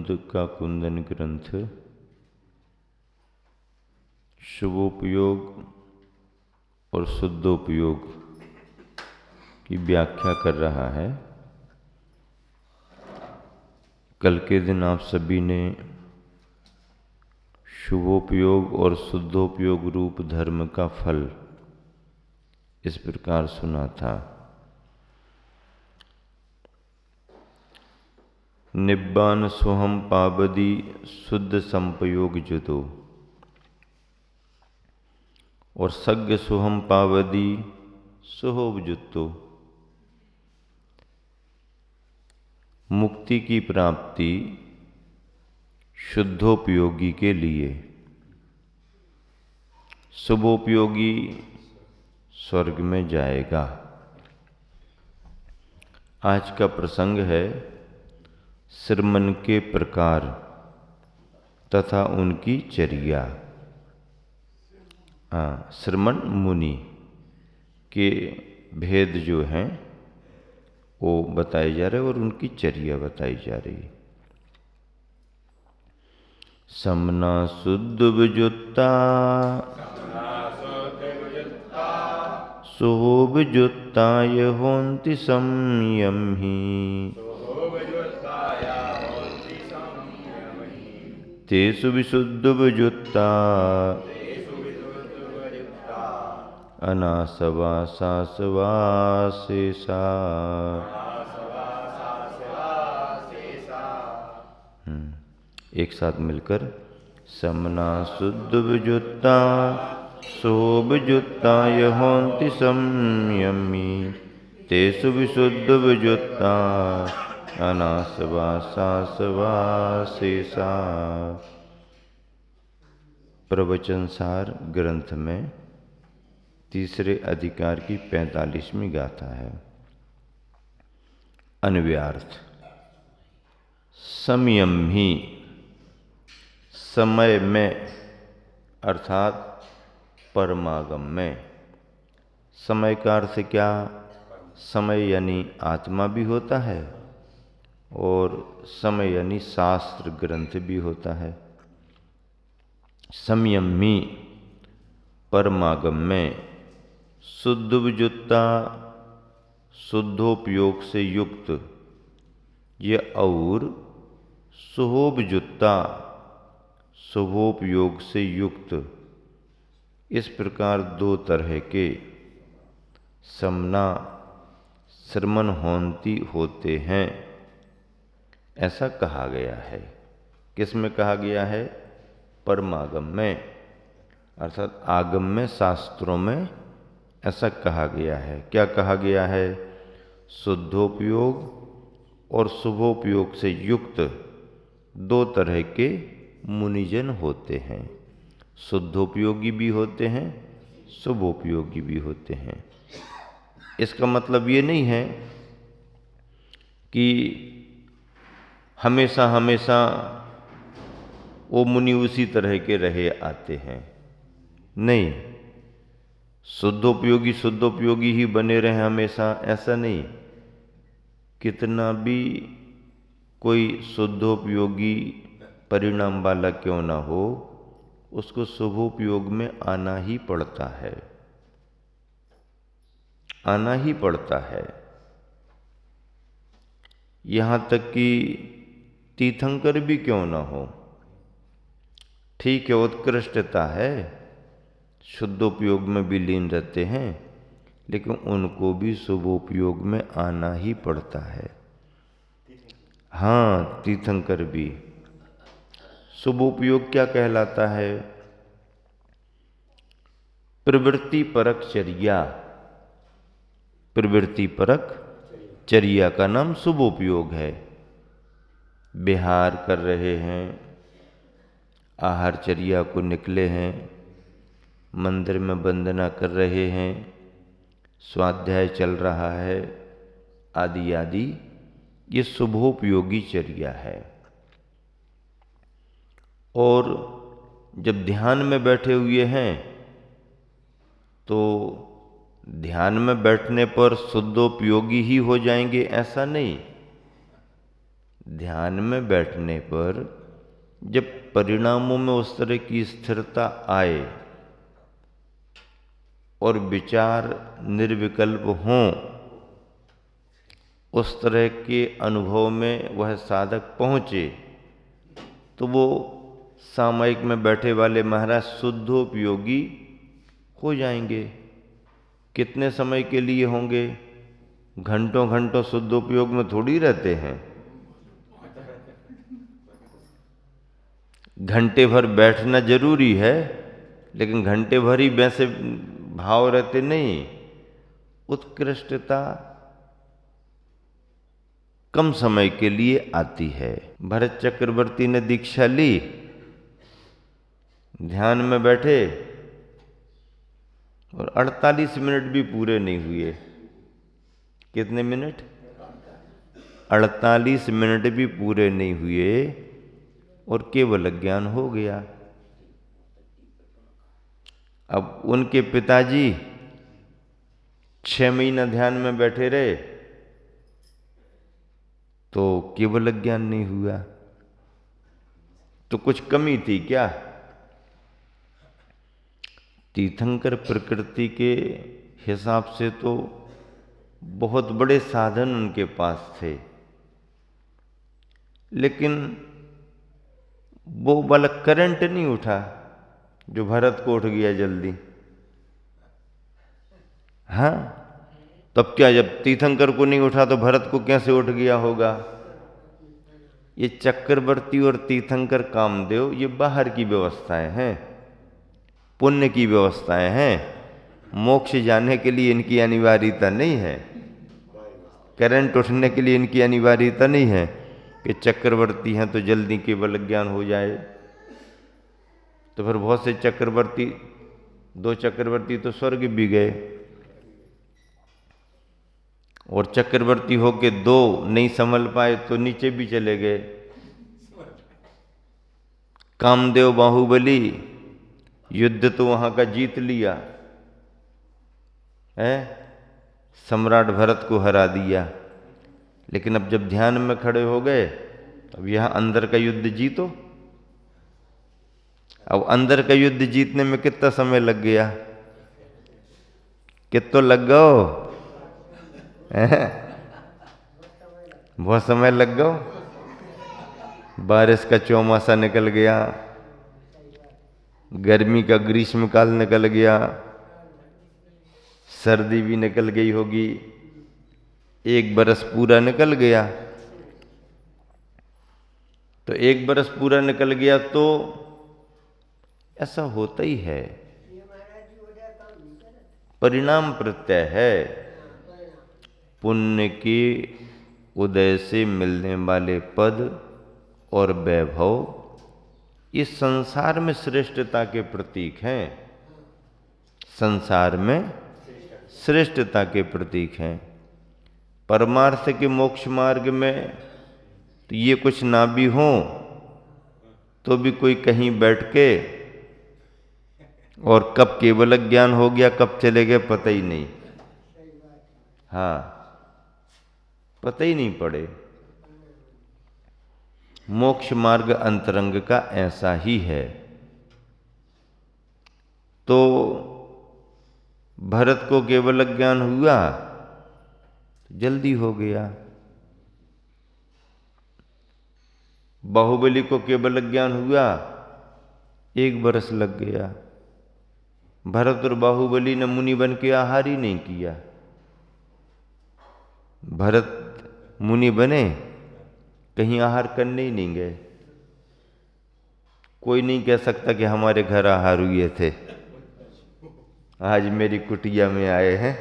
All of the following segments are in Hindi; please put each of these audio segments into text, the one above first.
कुंद का कुंदन ग्रंथ शुभोपयोग और शुद्धोपयोग की व्याख्या कर रहा है। कल के दिन आप सभी ने शुभोपयोग और शुद्धोपयोग रूप धर्म का फल इस प्रकार सुना था। निब्बान सोहम पावदी शुद्ध संपयोग जुदो और सज्ञ सोहम पावदी सुहोब जुत्तो। मुक्ति की प्राप्ति शुद्धोपयोगी के लिए, शुभोपयोगी स्वर्ग में जाएगा। आज का प्रसंग है श्रमण के प्रकार तथा उनकी चर्या। श्रमण मुनि के भेद जो हैं वो बताए जा रहे और उनकी चर्या बताई जा रही। समना शुद्ध विजुत्ता सुहोब जुत्ताय होन्ति संयम ही तेषु विशुद्ध विजुत्ता अनासवासासवासेसा। एक साथ मिलकर समना शुद्ध विजुत्ता शोभ जुत्ता यहोन्ति संयमी तेषु विशुद्ध विजुत्ता अनासवासासवासेसा। प्रवचनसार ग्रंथ में तीसरे अधिकार की 45वीं गाथा है। अन्वयार्थ। संयम ही समय में अर्थात परमागम में। समय का अर्थ क्या? समय यानी आत्मा भी होता है और समय यानी शास्त्र ग्रंथ भी होता है। संयमी परमागम में शुद्ध विजुत्ता शुद्धोपयोग से युक्त ये और शुभोपजुत्ता शुभोपयोग से युक्त, इस प्रकार दो तरह के समना श्रमण होन्ति होते हैं ऐसा कहा गया है। किस में कहा गया है? परमागम में अर्थात आगम में, शास्त्रों में ऐसा कहा गया है। क्या कहा गया है? शुद्धोपयोग और शुभोपयोग से युक्त दो तरह के मुनिजन होते हैं। शुद्धोपयोगी भी होते हैं, शुभोपयोगी भी होते हैं। इसका मतलब ये नहीं है कि हमेशा हमेशा वो मुनि उसी तरह के रहे आते हैं। नहीं, शुद्धोपयोगी ही बने रहे हमेशा, ऐसा नहीं। कितना भी कोई शुद्धोपयोगी परिणाम वाला क्यों ना हो, उसको शुभोपयोग में आना ही पड़ता है, आना ही पड़ता है। यहाँ तक कि तीर्थंकर भी क्यों ना हो, ठीक है, उत्कृष्टता है, शुद्धोपयोग में भी लीन रहते हैं, लेकिन उनको भी शुभोपयोग में आना ही पड़ता है। हाँ, तीर्थंकर भी। शुभोपयोग क्या कहलाता है? प्रवृत्ति परक चर्या। प्रवृत्ति परक चर्या का नाम शुभोपयोग है। विहार कर रहे हैं, आहार चर्या को निकले हैं, मंदिर में वंदना कर रहे हैं, स्वाध्याय चल रहा है, आदि आदि, ये शुभोपयोगी चर्या है। और जब ध्यान में बैठे हुए हैं तो ध्यान में बैठने पर शुद्धोपयोगी ही हो जाएंगे, ऐसा नहीं। ध्यान में बैठने पर जब परिणामों में उस तरह की स्थिरता आए और विचार निर्विकल्प हों, उस तरह के अनुभव में वह साधक पहुँचे, तो वो सामयिक में बैठे वाले महाराज शुद्धोपयोगी हो जाएंगे। कितने समय के लिए होंगे? घंटों घंटों शुद्धोपयोग में थोड़ी रहते हैं। घंटे भर बैठना जरूरी है, लेकिन घंटे भर ही वैसे भाव रहते नहीं। उत्कृष्टता कम समय के लिए आती है। भरत चक्रवर्ती ने दीक्षा ली, ध्यान में बैठे और 48 मिनट भी पूरे नहीं हुए। कितने मिनट? 48 मिनट भी पूरे नहीं हुए और केवल ज्ञान हो गया। अब उनके पिताजी 6 महीना ध्यान में बैठे रहे तो केवल ज्ञान नहीं हुआ। तो कुछ कमी थी क्या? तीर्थंकर प्रकृति के हिसाब से तो बहुत बड़े साधन उनके पास थे, लेकिन वो वाला करंट नहीं उठा जो भरत को उठ गया जल्दी। हाँ, तब क्या, जब तीर्थंकर को नहीं उठा तो भरत को कैसे उठ गया होगा? ये चक्रवर्ती और तीर्थंकर कामदेव ये बाहर की व्यवस्थाएं हैं, पुण्य की व्यवस्थाएं हैं। मोक्ष जाने के लिए इनकी अनिवार्यता नहीं है, करंट उठने के लिए इनकी अनिवार्यता नहीं है कि चक्रवर्ती हैं तो जल्दी केवल ज्ञान हो जाए। तो फिर बहुत से चक्रवर्ती, 2 चक्रवर्ती तो स्वर्ग भी गए, और चक्रवर्ती होके 2 नहीं संभल पाए तो नीचे भी चले गए। कामदेव बाहुबली युद्ध तो वहां का जीत लिया है, सम्राट भरत को हरा दिया, लेकिन अब जब ध्यान में खड़े हो गए, अब यहां अंदर का युद्ध जीतो। अब अंदर का युद्ध जीतने में कितना समय लग गया? कितना लग गयो? बहुत समय लग गयो। बारिश का चौमासा निकल गया, गर्मी का ग्रीष्मकाल निकल गया, सर्दी भी निकल गई होगी, 1 बरस पूरा निकल गया। तो 1 बरस पूरा निकल गया तो ऐसा होता ही है, परिणाम प्रत्यय है। पुण्य के उदय से मिलने वाले पद और वैभव इस संसार में श्रेष्ठता के प्रतीक हैं, संसार में श्रेष्ठता के प्रतीक हैं। परमार्थ के मोक्ष मार्ग में तो ये कुछ ना भी हो तो भी कोई कहीं बैठ के, और कब केवल ज्ञान हो गया कब चले गए पता ही नहीं। हाँ, पता ही नहीं पड़े। मोक्ष मार्ग अंतरंग का ऐसा ही है। तो भरत को केवल ज्ञान हुआ, जल्दी हो गया। बाहुबली को केवल ज्ञान हुआ, 1 बरस लग गया। भरत और बाहुबली ने मुनि बन के आहार ही नहीं किया। भरत मुनि बने, कहीं आहार करने ही नहीं गए। कोई नहीं कह सकता कि हमारे घर आहार हुए थे, आज मेरी कुटिया में आए हैं।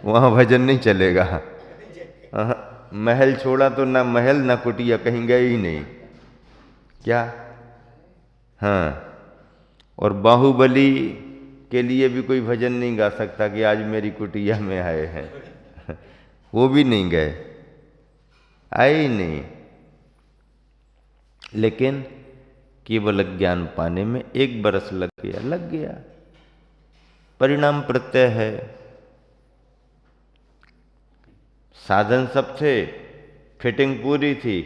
वहां भजन नहीं चलेगा। महल छोड़ा तो ना महल ना कुटिया, कहीं गए ही नहीं क्या? हाँ, और बाहुबली के लिए भी कोई भजन नहीं गा सकता कि आज मेरी कुटिया में आए हैं। वो भी नहीं गए, आए ही नहीं। लेकिन केवल ज्ञान पाने में 1 बरस लग गया। परिणाम प्रत्यय है। साधन सब थे, फिटिंग पूरी थी,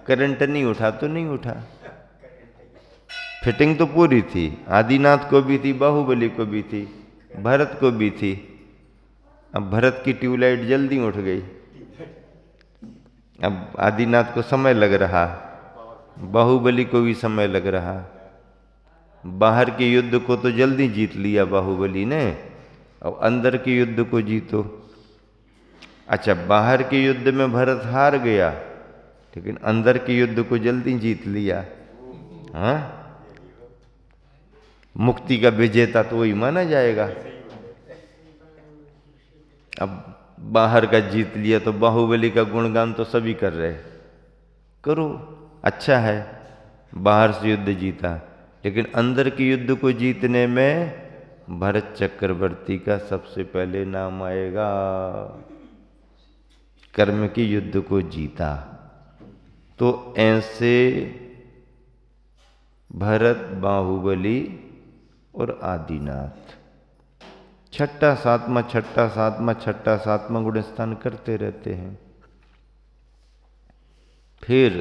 करंट नहीं उठा तो नहीं उठा। फिटिंग तो पूरी थी, आदिनाथ को भी थी, बाहुबली को भी थी, भरत को भी थी। अब भरत की ट्यूबलाइट जल्दी उठ गई, अब आदिनाथ को समय लग रहा, बाहुबली को भी समय लग रहा। बाहर के युद्ध को तो जल्दी जीत लिया बाहुबली ने, अब अंदर के युद्ध को जीतो। अच्छा, बाहर के युद्ध में भरत हार गया, लेकिन अंदर के युद्ध को जल्दी जीत लिया। हाँ, मुक्ति का विजेता तो वही माना जाएगा। अब बाहर का जीत लिया तो बाहुबली का गुणगान तो सभी कर रहे, करो, अच्छा है, बाहर से युद्ध जीता, लेकिन अंदर के युद्ध को जीतने में भरत चक्रवर्ती का सबसे पहले नाम आएगा। कर्म के युद्ध को जीता। तो ऐसे भरत, बाहुबली और आदिनाथ छठा सातवां छठा सातवां छठा सातवां गुण स्थान करते रहते हैं। फिर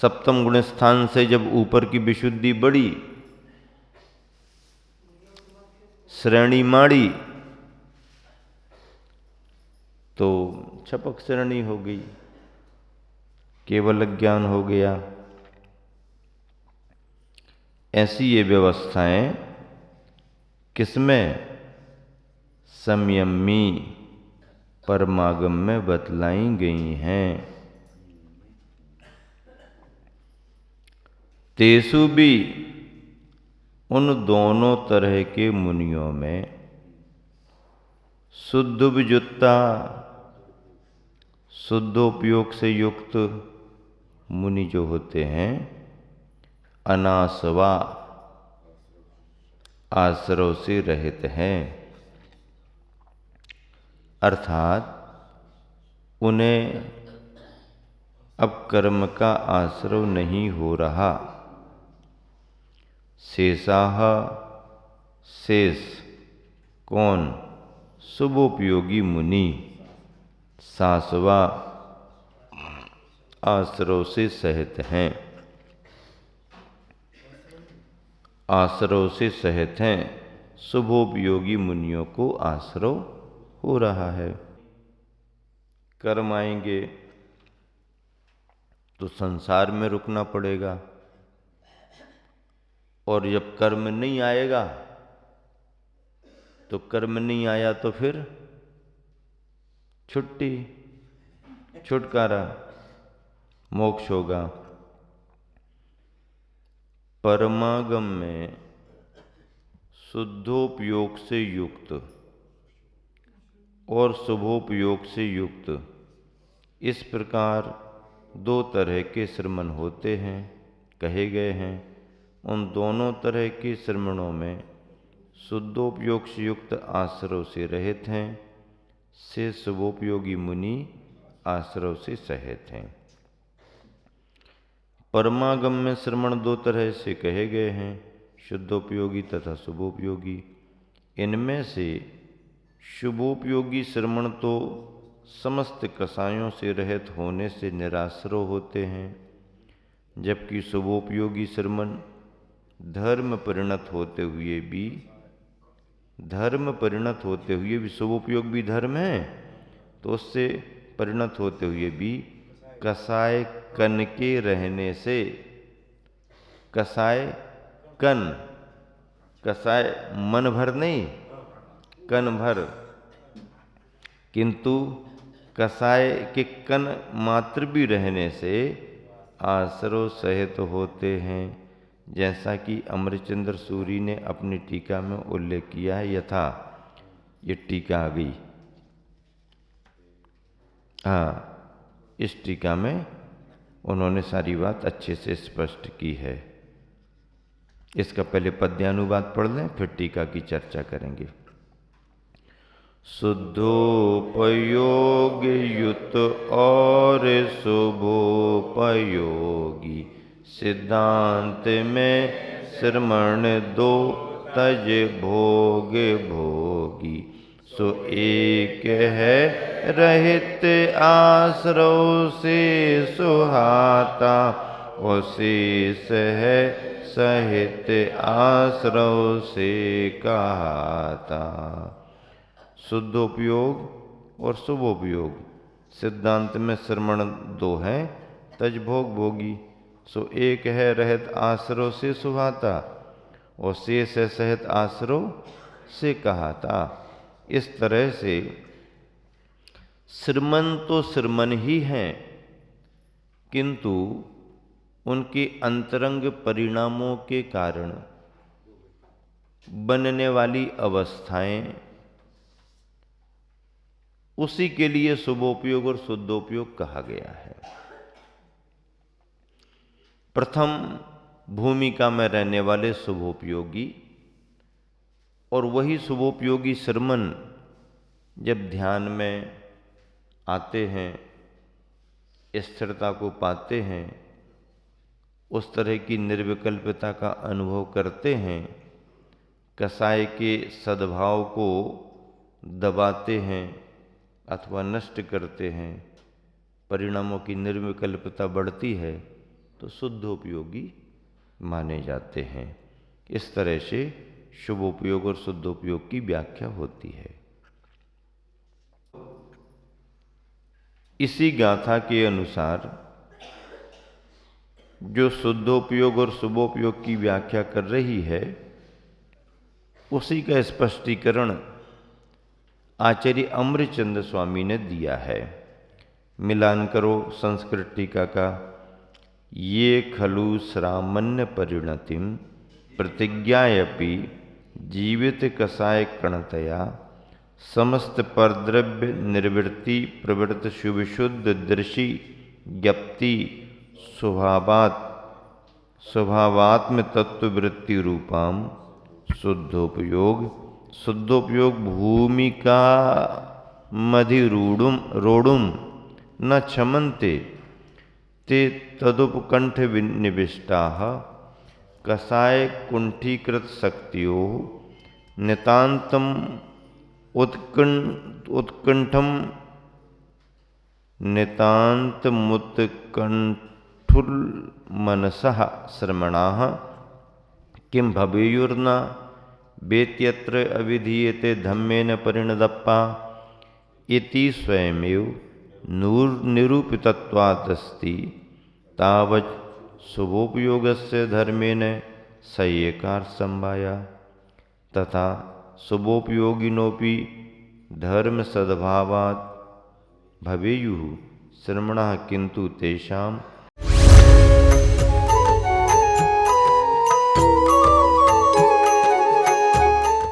सप्तम गुण स्थान से जब ऊपर की विशुद्धि बढ़ी, श्रेणी माड़ी, तो छपक श्रेणी हो गई, केवल ज्ञान हो गया। ऐसी ये व्यवस्थाएं किसमें? संयमी परमागम में बतलाई गई हैं। तेसु भी उन दोनों तरह के मुनियों में शुद्ध विजुत्ता, शुद्धोपयोग से युक्त मुनि जो होते हैं, अनासवा, आश्रव से रहित हैं, अर्थात उन्हें अब कर्म का आश्रव नहीं हो रहा। शेषाह, शेष कौन? शुभोपयोगी मुनि, सासवा, आश्रव से सहित हैं, आश्रव से सहित हैं, शुभोपयोगी मुनियों को आश्रव हो रहा है। कर्म आएंगे तो संसार में रुकना पड़ेगा, और जब कर्म नहीं आएगा तो कर्म नहीं आया तो फिर छुट्टी, छुटकारा, मोक्ष होगा। परमागम में शुद्धोपयोग से युक्त और शुभोपयोग से युक्त, इस प्रकार दो तरह के श्रमण होते हैं, कहे गए हैं। उन दोनों तरह के श्रमणों में शुद्धोपयोग से युक्त आश्रव से रहित हैं, से शुभोपयोगी मुनि आश्रव से सहित हैं। परमागम में श्रमण दो तरह से कहे गए हैं, शुद्धोपयोगी तथा शुभोपयोगी। इनमें से शुभोपयोगी श्रमण तो समस्त कसायों से रहित होने से निराश्रव होते हैं, जबकि शुभोपयोगी श्रमण धर्म परिणत होते हुए भी शुभोपयोग भी धर्म है, तो उससे परिणत होते हुए भी कसाय कन के रहने से, कसाय कन, कसाय मन भर नहीं, कन भर, किंतु कसाय के कन मात्र भी रहने से आश्रव सहित होते हैं, जैसा कि अमरचंद्र सूरी ने अपनी टीका में उल्लेख किया है। यथा ये टीका आ गई, हाँ, इस टीका में उन्होंने सारी बात अच्छे से स्पष्ट की है। इसका पहले पद्यानुवाद पढ़ लें, फिर टीका की चर्चा करेंगे। शुद्धोपयोग युत और शुभोपयोगी, सिद्धांत में श्रमण दो तज भोग भोगी। सो एक है रहित आश्रव से सुहाता, और शेष है सहित आश्रव से कहाता। शुद्धोपयोग और शुभोपयोग सिद्धांत में श्रमण दो हैं, तजभोग भोगी। सो एक है रहित आश्रव से सुहाता, और शेष है सहित आश्रव से कहाता। इस तरह से श्रमण तो श्रमण ही हैं, किंतु उनके अंतरंग परिणामों के कारण बनने वाली अवस्थाएं, उसी के लिए शुभोपयोग और शुद्धोपयोग कहा गया है। प्रथम भूमिका में रहने वाले शुभोपयोगी, और वही शुभोपयोगी श्रमण जब ध्यान में आते हैं, स्थिरता को पाते हैं, उस तरह की निर्विकल्पता का अनुभव करते हैं, कसाय के सद्भाव को दबाते हैं अथवा नष्ट करते हैं, परिणामों की निर्विकल्पता बढ़ती है, तो शुद्धोपयोगी माने जाते हैं। इस तरह से शुभोपयोग और शुद्धोपयोग की व्याख्या होती है। इसी गाथा के अनुसार जो शुद्धोपयोग और शुभोपयोग की व्याख्या कर रही है, उसी का स्पष्टीकरण आचार्य अमृतचंद्र स्वामी ने दिया है। मिलान करो संस्कृत टीका का। ये खलु श्रामण्य परिणतिम प्रतिज्ञायपि जीवित कसाय कणतया समस्त परद्रव्य निर्वृत्ति प्रवृत्त शुभिशुद्ध दृषि ज्ञप्ति स्वभावात्म तत्ववृत्ति रूपाम शुद्धोपयोग। शुद्धोपयोग भूमिका मधिरूढ़ुम न क्षमन्ते ते तदुपकंठ निविष्टाः कसाय कुंठीकृत शक्तियो नितांतम उत्कंठम नितांतमुत्कंठुल मनसः श्रमणाः किं भवेयुर्न वेत्यत्र अविधीयते धम्मेन परिणदप्पा इति स्वयमेव निरूपितत्वादस्ति तावत् शुभोपयोगस्य धर्मेण सय्यकार संभाया तथा शुभोपयोगिनोपि धर्म सद्भावात् भवेयुः श्रमणः किंतु तेषाम्